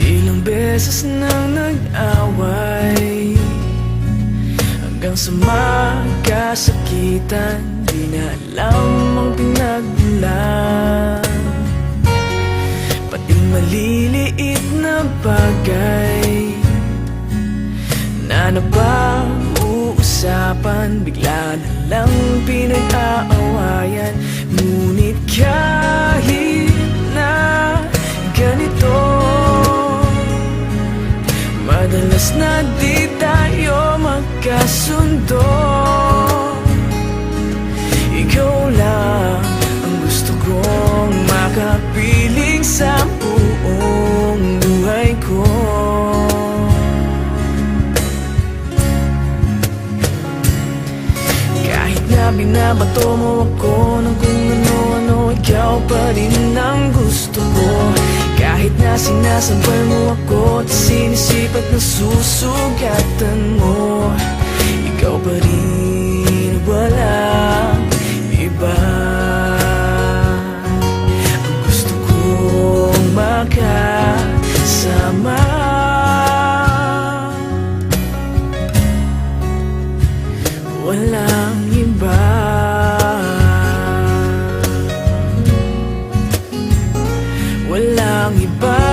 Ilang beses nang nag-away hanggang sa magkasakitan, di na alam ang pinagmulan. Pati maliliit na bagay na napag-uusapan, bigla na lang pinag-aawayan. Ngunit kahit na ganito, madalas na di tayo magkasundo. Ikaw lang ang gusto kong makapiling sa buong buhay ko. Kahit na binabato mo ako ng kung ano-ano, ikaw pa rin ang gusto ko. Kahit na sinasampal mo ako at sinisipat na susugatan mo, ikaw pa rin, walang iba. Ang gusto kong makasama, walang iba. Walang iba.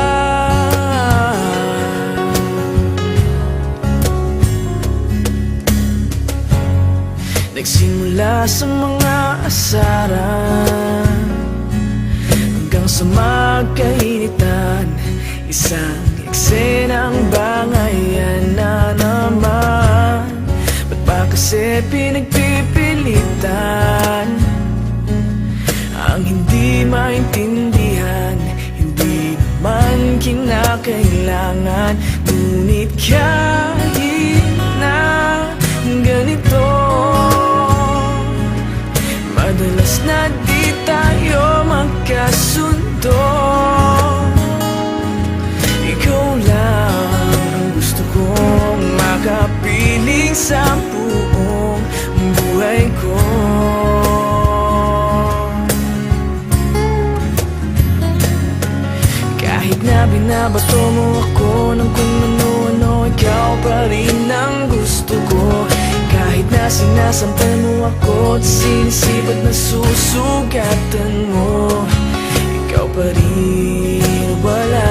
Nagsimula sa mga asaran hanggang sa magkainitan, isang eksenang bangayan na naman. Ba't ba kasi pinagpipilitan ang hindi maintindihan? Hindi naman kinakailangan. Ngunit kahit na ganito, madalas na di tayo magkasundo. Ikaw lang ang gusto kong makapiling sa buong buhay ko. Kahit na binabato mo ako ng kung ano-ano, ikaw pa rin ang gusto ko. Kahit na sinasampal mo ako at sinisipat na susugatan mo, ikaw pa rin, wala